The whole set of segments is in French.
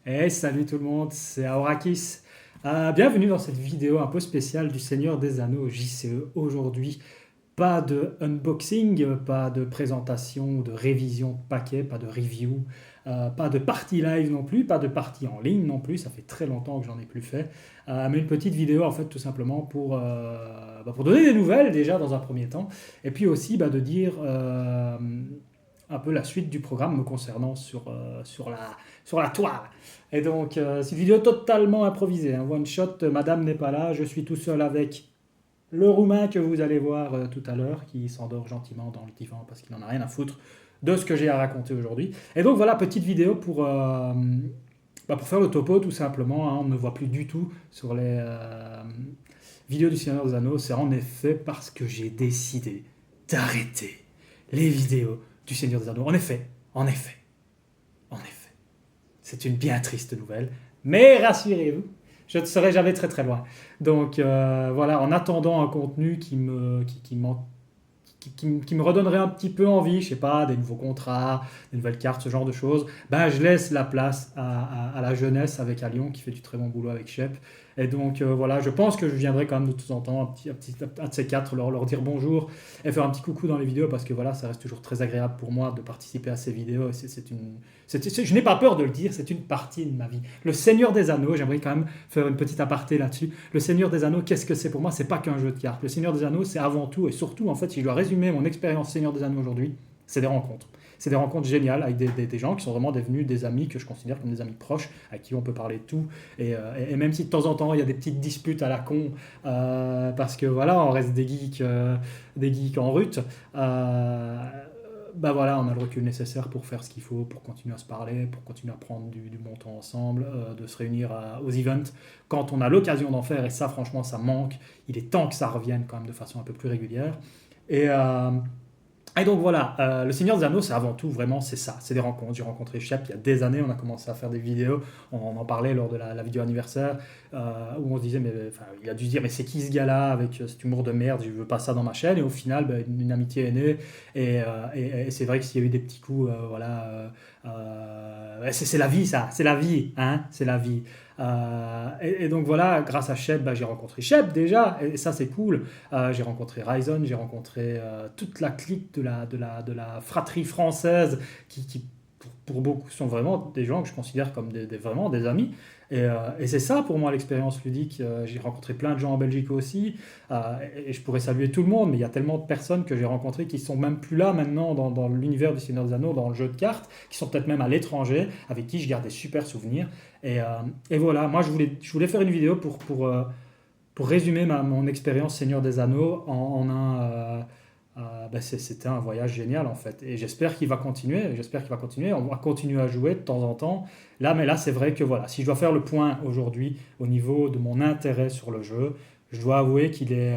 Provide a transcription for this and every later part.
Hey, salut tout le monde, c'est Aurakis. Bienvenue dans cette vidéo un peu spéciale du Seigneur des Anneaux JCE. Aujourd'hui, pas de unboxing, pas de présentation ou de révision de paquet, pas de review, pas de partie live non plus, pas de partie en ligne non plus, ça fait très longtemps que j'en ai plus fait. Mais une petite vidéo en fait tout simplement pour donner des nouvelles déjà dans un premier temps, et puis aussi de dire un peu la suite du programme me concernant sur la toile. Et donc, c'est une vidéo totalement improvisée, hein. One shot, madame n'est pas là, je suis tout seul avec le roumain que vous allez voir tout à l'heure, qui s'endort gentiment dans le divan parce qu'il n'en a rien à foutre de ce que j'ai à raconter aujourd'hui. Et donc voilà, petite vidéo pour faire le topo tout simplement, hein. On ne me voit plus du tout sur les vidéos du Seigneur des Anneaux. C'est en effet parce que j'ai décidé d'arrêter les vidéos du Seigneur des Anneaux. En effet. C'est une bien triste nouvelle, mais rassurez-vous, je ne serai jamais très très loin. Donc voilà, en attendant un contenu qui me redonnerait un petit peu envie, je sais pas, des nouveaux contrats, des nouvelles cartes, ce genre de choses, je laisse la place à la jeunesse avec Alion qui fait du très bon boulot avec Shep. Et donc voilà, je pense que je viendrai quand même de temps en temps, un de ces quatre, leur dire bonjour et faire un petit coucou dans les vidéos parce que voilà, ça reste toujours très agréable pour moi de participer à ces vidéos. Je n'ai pas peur de le dire, c'est une partie de ma vie. Le Seigneur des Anneaux, j'aimerais quand même faire une petite aparté là-dessus. Le Seigneur des Anneaux, qu'est-ce que c'est pour moi? C'est pas qu'un jeu de cartes. Le Seigneur des Anneaux, c'est avant tout et surtout, en fait, si je dois résumer mon expérience Seigneur des Anneaux aujourd'hui, c'est des rencontres. C'est des rencontres géniales avec des gens qui sont vraiment devenus des amis que je considère comme des amis proches, à qui on peut parler de tout. Et même si de temps en temps il y a des petites disputes à la con, parce que voilà, on reste des geeks en rut, voilà, on a le recul nécessaire pour faire ce qu'il faut, pour continuer à se parler, pour continuer à prendre du bon temps ensemble, de se réunir aux events quand on a l'occasion d'en faire, et ça franchement ça manque, il est temps que ça revienne quand même de façon un peu plus régulière. Et, euh, et donc voilà, le Seigneur des Anneaux, c'est avant tout vraiment, c'est ça, c'est des rencontres. J'ai rencontré Shep il y a des années, on a commencé à faire des vidéos, on en parlait lors de la vidéo anniversaire, où on se disait, mais enfin, il a dû se dire, mais c'est qui ce gars-là avec cet humour de merde, je veux pas ça dans ma chaîne. Et au final, une amitié est née, et c'est vrai que s'il y a eu des petits coups, c'est la vie ça, c'est la vie, hein, c'est la vie. Et donc voilà, grâce à Shep, j'ai rencontré Shep déjà, et ça c'est cool. J'ai rencontré Ryzen, j'ai rencontré toute la clique de la fratrie française qui pour beaucoup, sont vraiment des gens que je considère comme vraiment des amis. Et c'est ça pour moi l'expérience ludique. J'ai rencontré plein de gens en Belgique aussi, et je pourrais saluer tout le monde, mais il y a tellement de personnes que j'ai rencontrées qui sont même plus là maintenant dans l'univers du Seigneur des Anneaux, dans le jeu de cartes, qui sont peut-être même à l'étranger, avec qui je garde des super souvenirs. Et voilà, moi je voulais faire une vidéo pour résumer mon expérience Seigneur des Anneaux en un. C'était un voyage génial en fait. Et j'espère qu'il va continuer. On va continuer à jouer de temps en temps. Mais là, c'est vrai que voilà, si je dois faire le point aujourd'hui au niveau de mon intérêt sur le jeu, je dois avouer qu'il est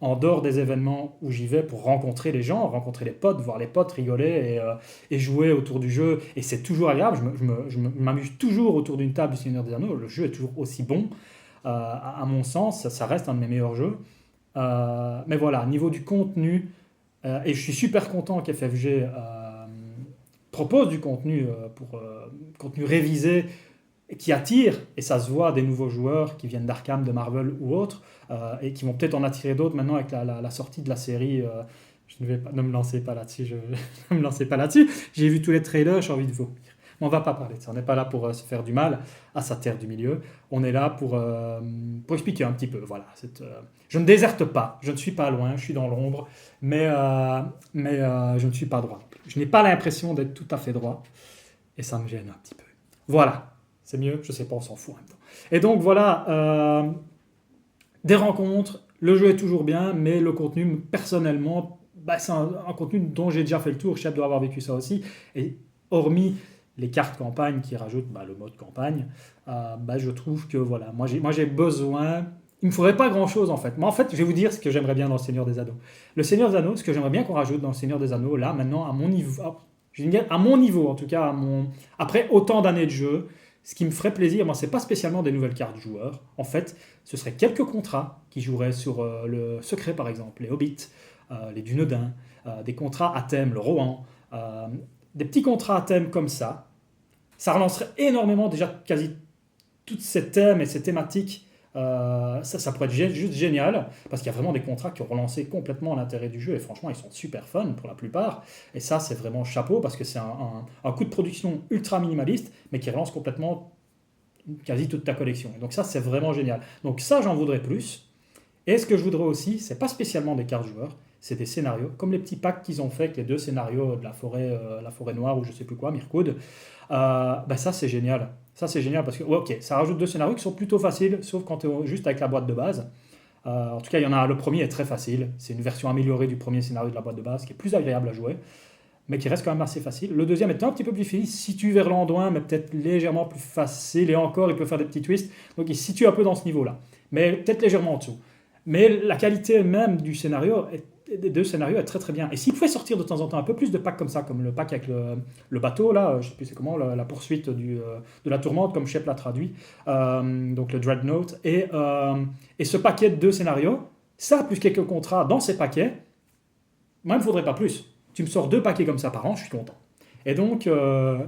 en dehors des événements où j'y vais pour rencontrer les gens, rencontrer les potes, voir les potes rigoler et jouer autour du jeu. Et c'est toujours agréable. Je m'amuse toujours autour d'une table du Seigneur des Anneaux. Le jeu est toujours aussi bon. À mon sens, ça reste un de mes meilleurs jeux. Mais voilà, niveau du contenu, et je suis super content qu'FFG propose du contenu contenu révisé qui attire, et ça se voit, des nouveaux joueurs qui viennent d'Arkham, de Marvel ou autres, et qui vont peut-être en attirer d'autres maintenant avec la sortie de la série. Ne me lancez pas là-dessus, ne me lancez pas là-dessus. J'ai vu tous les trailers, j'ai envie de vous. On ne va pas parler de ça, on n'est pas là pour se faire du mal à sa terre du milieu, on est là pour expliquer un petit peu. Voilà, je ne déserte pas, je ne suis pas loin, je suis dans l'ombre, mais je ne suis pas droit. Je n'ai pas l'impression d'être tout à fait droit, et ça me gêne un petit peu. Voilà, c'est mieux, je sais pas, on s'en fout en même temps. Et donc voilà, des rencontres, le jeu est toujours bien, mais le contenu, personnellement, c'est un contenu dont j'ai déjà fait le tour, Chef doit avoir vécu ça aussi, et hormis les cartes campagne qui rajoutent le mode campagne, je trouve que voilà, moi j'ai besoin. Il ne me faudrait pas grand chose en fait. Moi en fait, je vais vous dire ce que j'aimerais bien dans le Seigneur des Anneaux. Le Seigneur des Anneaux, ce que j'aimerais bien qu'on rajoute dans le Seigneur des Anneaux, là maintenant, à mon niveau, à mon niveau en tout cas, après autant d'années de jeu, ce qui me ferait plaisir, moi, c'est pas spécialement des nouvelles cartes joueurs. En fait, ce serait quelques contrats qui joueraient sur le secret, par exemple, les hobbits, les Dunedain, des contrats à thème, le Rohan, des petits contrats à thème comme ça. ça relancerait énormément déjà quasi tous ces thèmes et ces thématiques. Ça pourrait être juste génial, parce qu'il y a vraiment des contrats qui ont relancé complètement l'intérêt du jeu, et franchement, ils sont super fun pour la plupart. Et ça, c'est vraiment chapeau, parce que c'est un coût de production ultra minimaliste, mais qui relance complètement quasi toute ta collection. Et donc ça, c'est vraiment génial. Donc ça, j'en voudrais plus. Et ce que je voudrais aussi, c'est pas spécialement des cartes joueurs, c'est des scénarios, comme les petits packs qu'ils ont fait avec les 2 scénarios de la forêt noire ou je sais plus quoi, Mirkwood. Ça c'est génial. Ça c'est génial parce que, ouais, ok, ça rajoute 2 scénarios qui sont plutôt faciles, sauf quand tu es juste avec la boîte de base. En tout cas, il y en a, le premier est très facile. C'est une version améliorée du premier scénario de la boîte de base qui est plus agréable à jouer, mais qui reste quand même assez facile. Le deuxième est un petit peu plus difficile, il se situe vers l'Anduin, mais peut-être légèrement plus facile, et encore, il peut faire des petits twists. Donc il se situe un peu dans ce niveau-là, mais peut-être légèrement en dessous. Mais la qualité même du scénario, des 2 scénarios est très très bien. Et s'il pouvait sortir de temps en temps un peu plus de packs comme ça, comme le pack avec le bateau, là, je sais plus c'est comment, la poursuite de la tourmente, comme Shep l'a traduit, donc le Dreadnought, et ce paquet de 2 scénarios, ça plus quelques contrats dans ces paquets, moi il ne me faudrait pas plus. Tu me sors 2 paquets comme ça par an, je suis content. Et donc,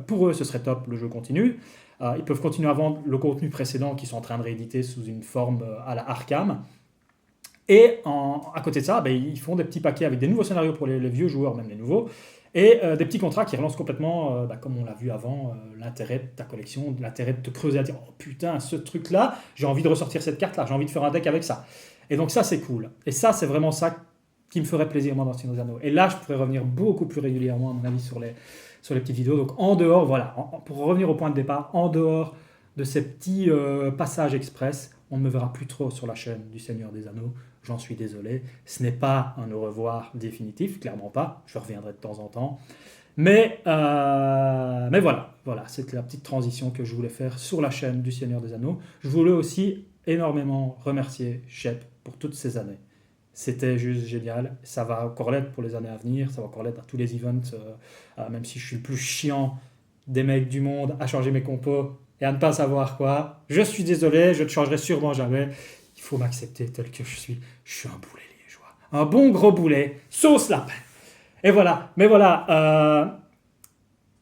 pour eux, ce serait top, le jeu continue. Ils peuvent continuer à vendre le contenu précédent qu'ils sont en train de rééditer sous une forme à la Arkham. Et à côté de ça, ils font des petits paquets avec des nouveaux scénarios pour les vieux joueurs, même les nouveaux, et des petits contrats qui relancent complètement, comme on l'a vu avant, l'intérêt de ta collection, l'intérêt de te creuser à dire oh putain, ce truc-là, j'ai envie de ressortir cette carte-là, j'ai envie de faire un deck avec ça. Et donc ça, c'est cool. Et ça, c'est vraiment ça qui me ferait plaisir, moi, dans Seigneur des Anneaux. Et là, je pourrais revenir beaucoup plus régulièrement, à mon avis, sur les petites vidéos. Donc en dehors, voilà, pour revenir au point de départ, en dehors de ces petits passages express, on ne me verra plus trop sur la chaîne du Seigneur des Anneaux. J'en suis désolé. Ce n'est pas un au revoir définitif, clairement pas. Je reviendrai de temps en temps. Mais voilà, c'était la petite transition que je voulais faire sur la chaîne du Seigneur des Anneaux. Je voulais aussi énormément remercier Shep pour toutes ces années. C'était juste génial. Ça va encore l'être pour les années à venir. Ça va encore l'être à tous les events. Même si je suis le plus chiant des mecs du monde à changer mes compos et à ne pas savoir quoi. Je suis désolé, je ne changerai sûrement jamais. Il faut m'accepter tel que je suis. Je suis un boulet liégeois. Un bon gros boulet, sauce lapin. Et voilà, mais voilà,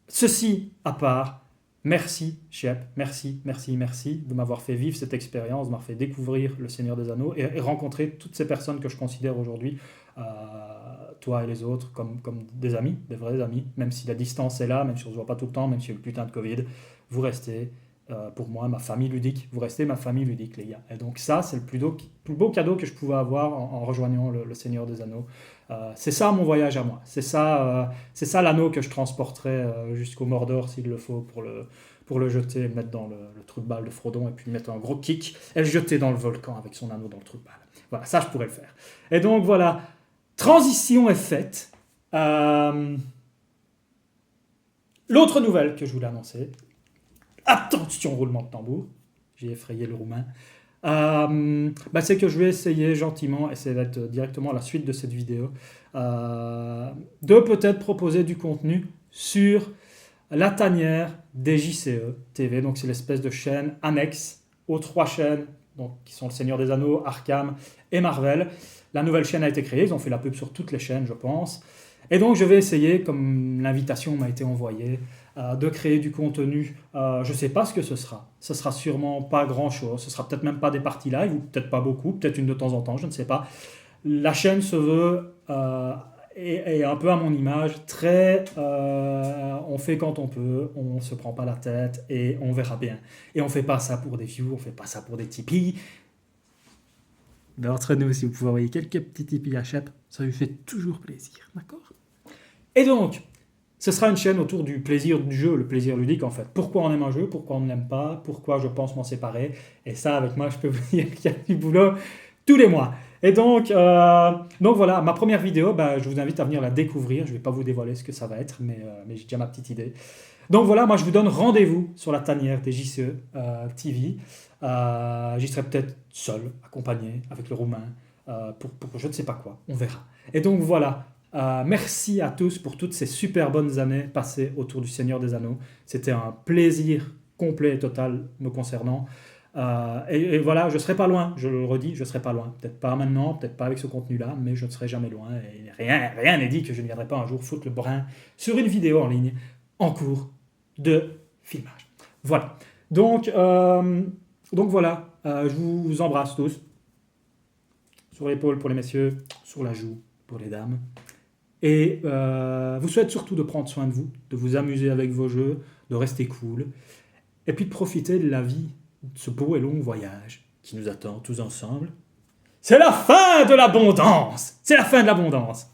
ceci à part, merci Shep, merci de m'avoir fait vivre cette expérience, de m'avoir fait découvrir le Seigneur des Anneaux et rencontrer toutes ces personnes que je considère aujourd'hui, toi et les autres, comme des amis, des vrais amis, même si la distance est là, même si on ne se voit pas tout le temps, même si il y a eu le putain de Covid, vous restez pour moi ma famille ludique, vous restez ma famille ludique les gars. Et donc ça, c'est le plus beau cadeau que je pouvais avoir en rejoignant le Seigneur des Anneaux. C'est ça mon voyage à moi, c'est ça l'anneau que je transporterai jusqu'au Mordor s'il le faut pour le jeter, le mettre dans le trou de balle de Frodon et puis mettre un gros kick et le jeter dans le volcan avec son anneau dans le trou de balle. Voilà, ça je pourrais le faire. Et donc voilà, transition est faite. L'autre nouvelle que je voulais annoncer, attention roulement de tambour, j'ai effrayé le roumain, c'est que je vais essayer gentiment, et ça va être directement la suite de cette vidéo, de peut-être proposer du contenu sur la tanière des JCE TV. Donc c'est l'espèce de chaîne annexe aux 3 chaînes donc, qui sont le Seigneur des Anneaux, Arkham et Marvel. La nouvelle chaîne a été créée, ils ont fait la pub sur toutes les chaînes je pense. Et donc je vais essayer, comme l'invitation m'a été envoyée, de créer du contenu. Je ne sais pas ce que ce sera. Ce sera sûrement pas grand-chose. Ce sera peut-être même pas des parties live, ou peut-être pas beaucoup, peut-être une de temps en temps, je ne sais pas. La chaîne se veut, et un peu à mon image, très on fait quand on peut, on ne se prend pas la tête, et on verra bien. Et on ne fait pas ça pour des views, on ne fait pas ça pour des Tipeee. D'entre nous, si vous pouvez envoyer quelques petits Tipeee à Shep, ça lui fait toujours plaisir, d'accord? Et donc, ce sera une chaîne autour du plaisir du jeu, le plaisir ludique en fait. Pourquoi on aime un jeu, pourquoi on ne l'aime pas, pourquoi je pense m'en séparer. Et ça, avec moi, je peux vous dire qu'il y a du boulot tous les mois. Et donc voilà, ma première vidéo, je vous invite à venir la découvrir. Je ne vais pas vous dévoiler ce que ça va être, mais j'ai déjà ma petite idée. Donc voilà, moi je vous donne rendez-vous sur la tanière des JCE TV. J'y serai peut-être seul, accompagné, avec le roumain, pour je ne sais pas quoi, on verra. Et donc voilà. Merci à tous pour toutes ces super bonnes années passées autour du Seigneur des Anneaux. C'était un plaisir complet et total me concernant. Et voilà, je ne serai pas loin, je le redis, je ne serai pas loin. Peut-être pas maintenant, peut-être pas avec ce contenu-là, mais je ne serai jamais loin. Et rien n'est dit que je ne viendrai pas un jour foutre le brin sur une vidéo en ligne en cours de filmage. Voilà. Donc voilà, je vous embrasse tous. Sur l'épaule pour les messieurs, sur la joue pour les dames. Et vous souhaite surtout de prendre soin de vous, de vous amuser avec vos jeux, de rester cool, et puis de profiter de la vie, de ce beau et long voyage qui nous attend tous ensemble. C'est la fin de l'abondance. C'est la fin de l'abondance.